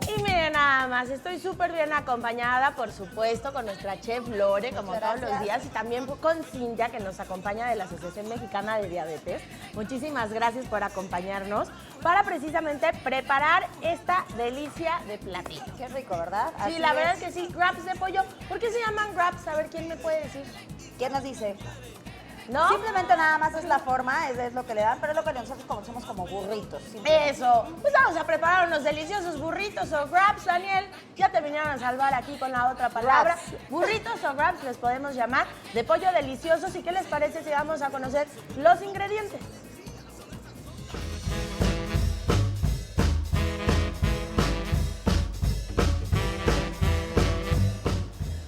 Y miren nada más, estoy súper bien acompañada, por supuesto, con nuestra chef Lore, como todos los días, y también con Cintia, que nos acompaña de la Asociación Mexicana de Diabetes. Muchísimas gracias por acompañarnos para precisamente preparar esta delicia de platillo. Qué rico, ¿verdad? Sí, Así la verdad es. es que sí, wraps de pollo. ¿Por qué se llaman wraps? A ver, ¿quién me puede decir? ¿Quién nos dice? ¿No? Simplemente nada más es la forma, es lo que le dan, pero es lo que nosotros conocemos como burritos. Eso. Pues vamos a preparar unos deliciosos burritos o wraps, Daniel. Ya te vinieron a salvar aquí con la otra palabra. Wraps. Burritos o wraps les podemos llamar, de pollo deliciosos. ¿Y qué les parece si vamos a conocer los ingredientes?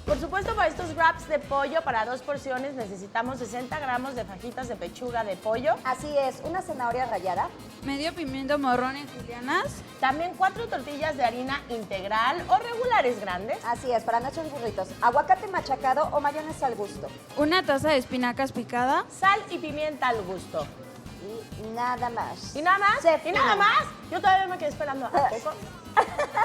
Por supuesto, para estos wraps de pollo, para 2 porciones, necesitamos 60 gramos de fajitas de pechuga de pollo. Así es, una zanahoria rallada. Medio pimiento morrón en julianas. También 4 tortillas de harina integral o regulares grandes. Así es, para nuestros burritos. Aguacate machacado o mayonesa al gusto. Una taza de espinacas picada. Sal y pimienta al gusto. Y nada más. ¿Y nada más? Chef, ¿Y nada no. más? Yo todavía me quedé esperando. ¿A poco?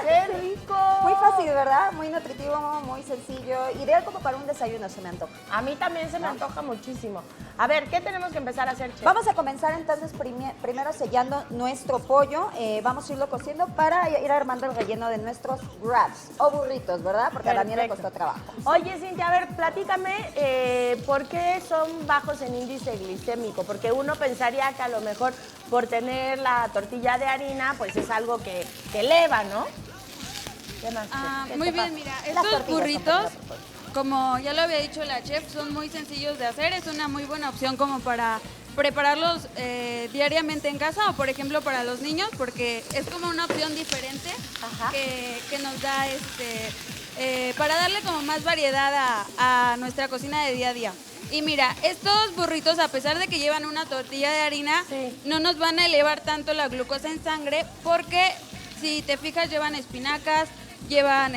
¡Qué rico! Muy fácil, ¿verdad? Muy nutritivo, muy sencillo. Ideal como para un desayuno, se me antoja. A mí también se me antoja muchísimo. A ver, ¿qué tenemos que empezar a hacer, chef? Vamos a comenzar entonces primero sellando nuestro pollo. Vamos a irlo cociendo para ir armando el relleno de nuestros wraps o burritos, ¿verdad? Porque a Daniel le Perfecto. costó trabajo. Oye, Cintia, a ver, platícame por qué son bajos en índice glicémico. Porque uno pensaría que a lo mejor por tener la tortilla de harina, pues es algo que eleva, ¿no? ¿Qué más? ¿Qué Muy te bien, pasa? mira, Las estos tortillas burritos, son buenas. como ya lo había dicho la chef, son muy sencillos de hacer. Es una muy buena opción como para prepararlos diariamente en casa o, por ejemplo, para los niños, porque es como una opción diferente Ajá. que nos da para darle como más variedad a nuestra cocina de día a día. Y mira, estos burritos, a pesar de que llevan una tortilla de harina, Sí. no nos van a elevar tanto la glucosa en sangre, porque si te fijas llevan espinacas, llevan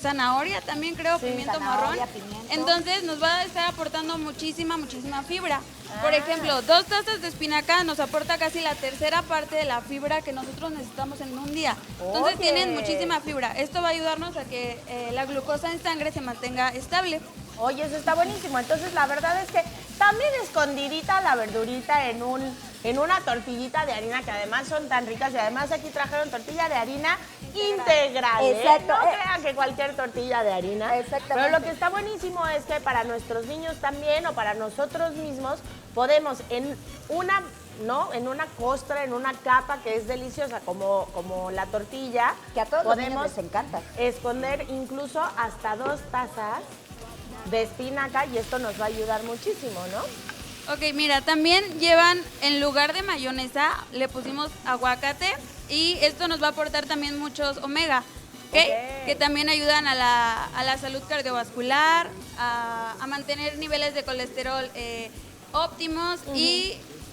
zanahoria también, creo, Sí, pimiento zanahoria, marrón. pimiento. Entonces nos va a estar aportando muchísima fibra. Por Ah. ejemplo, 2 tazas de espinaca nos aporta casi la tercera parte de la fibra que nosotros necesitamos en un día. Entonces Oye. tienen muchísima fibra. Esto va a ayudarnos a que la glucosa en sangre se mantenga estable. Oye, eso está buenísimo. Entonces, la verdad es que también escondidita la verdurita en una tortillita de harina, que además son tan ricas. Y además aquí trajeron tortilla de harina integral. ¿Eh? Exacto. No crean que cualquier tortilla de harina. Exactamente. Pero lo que está buenísimo es que para nuestros niños también o para nosotros mismos podemos en una costra, en una capa que es deliciosa como la tortilla, Que a todos los niños podemos les encanta. esconder incluso hasta 2 tazas de espinaca y esto nos va a ayudar muchísimo, ¿no? Ok, mira, también llevan, en lugar de mayonesa, le pusimos aguacate y esto nos va a aportar también muchos omega, ¿ok? Ok. Que también ayudan a la salud cardiovascular, a mantener niveles de colesterol óptimos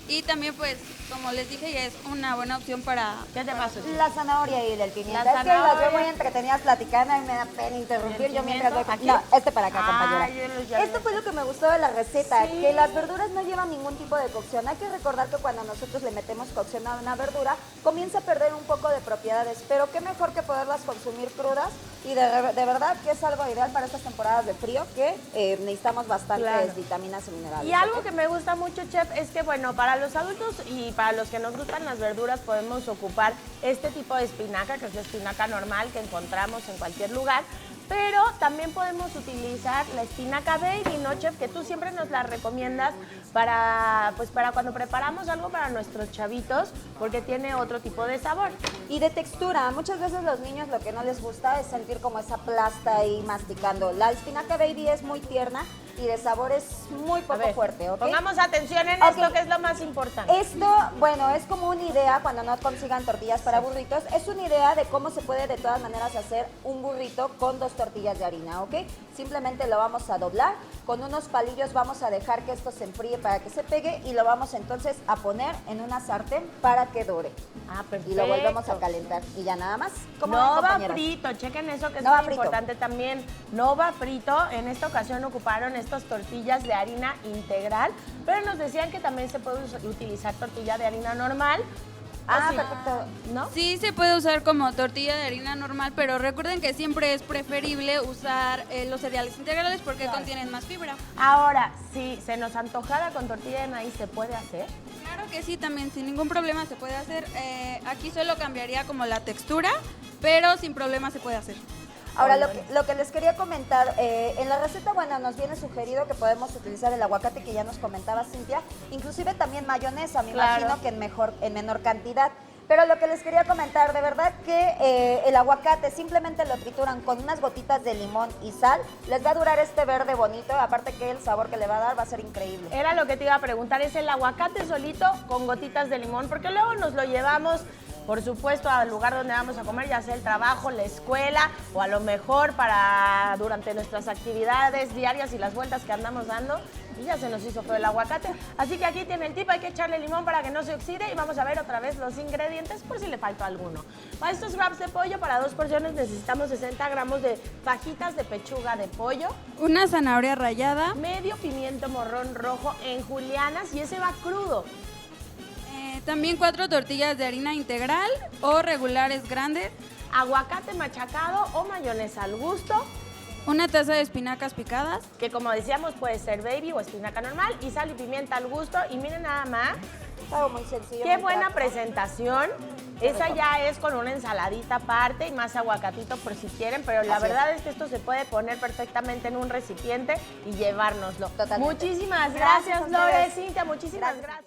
y también, pues, como les dije, ya es una buena opción para... ¿Qué te pasa? La zanahoria y el pimiento. La Es que las zanahoria. veo muy entretenidas platicando y me da pena interrumpir. ¿El Yo mientras voy... pimiento? No, ¿Aquí? para acá, compañera. Ay, ya Esto vi. fue lo que me gustó de la receta, Sí. que las verduras no llevan ningún tipo de cocción. Hay que recordar que cuando nosotros le metemos cocción a una verdura, comienza a perder un poco de propiedades, pero qué mejor que poderlas consumir crudas y de verdad que es algo ideal para estas temporadas de frío que necesitamos bastantes Claro. vitaminas y minerales. Y algo ¿ok? que me gusta mucho, chef, es que, bueno, para los adultos y para los que nos gustan las verduras, podemos ocupar este tipo de espinaca, que es la espinaca normal que encontramos en cualquier lugar, pero también podemos utilizar la espinaca baby, ¿no, chef? Que tú siempre nos la recomiendas para cuando preparamos algo para nuestros chavitos, porque tiene otro tipo de sabor. Y de textura, muchas veces los niños lo que no les gusta es sentir como esa plasta ahí masticando. La espinaca baby es muy tierna y de sabor es muy A poco ver, fuerte, ¿ok? pongamos atención en Ok. esto, que es lo más importante. Esto, bueno, es como una idea cuando no consigan tortillas para burritos. Es una idea de cómo se puede de todas maneras hacer un burrito con 2 tortillas de harina, ¿ok? Simplemente lo vamos a doblar. Con unos palillos vamos a dejar que esto se enfríe para que se pegue y lo vamos entonces a poner en una sartén para que dore. Ah, perfecto. Y lo volvemos a calentar. Y ya nada más. ¿Cómo No ven, va compañeras? frito, chequen eso que es No va muy frito. importante también. No va frito. En esta ocasión ocuparon estas tortillas de harina integral, pero nos decían que también se puede utilizar tortilla de harina normal Ah, sí. perfecto. ¿No? Sí, se puede usar como tortilla de harina normal, pero recuerden que siempre es preferible usar los cereales integrales porque contienen más fibra. Ahora, si se nos antojara con tortilla de maíz, ¿se puede hacer? Claro que sí, también sin ningún problema se puede hacer. Aquí solo cambiaría como la textura, pero sin problema se puede hacer. Ahora, lo que les quería comentar, en la receta, bueno, nos viene sugerido que podemos utilizar el aguacate que ya nos comentaba Cintia, inclusive también mayonesa, me Claro. imagino que en menor cantidad. Pero lo que les quería comentar, de verdad que el aguacate simplemente lo trituran con unas gotitas de limón y sal, les va a durar este verde bonito, aparte que el sabor que le va a dar va a ser increíble. Era lo que te iba a preguntar, es el aguacate solito con gotitas de limón, porque luego nos lo llevamos, por supuesto, al lugar donde vamos a comer, ya sea el trabajo, la escuela, o a lo mejor para durante nuestras actividades diarias y las vueltas que andamos dando, y ya se nos hizo feo el aguacate. Así que aquí tiene el tip, hay que echarle limón para que no se oxide, y vamos a ver otra vez los ingredientes por si le faltó alguno. Para estos wraps de pollo, para 2 porciones necesitamos 60 gramos de fajitas de pechuga de pollo, Una zanahoria rallada, medio pimiento morrón rojo en julianas, y ese va crudo. también 4 tortillas de harina integral o regulares grandes, Aguacate machacado o mayonesa al gusto, una taza de espinacas picadas, que como decíamos puede ser baby o espinaca normal, y sal y pimienta al gusto. Y miren nada más, Es algo muy sencillo. qué muy buena práctico. presentación. Esa ya es con una ensaladita aparte y más aguacatito por si quieren, pero la Así es. verdad es que esto se puede poner perfectamente en un recipiente y llevárnoslo. Totalmente. Muchísimas Gracias gracias, a Lore, ustedes. Cintia, muchísimas Gracias. gracias.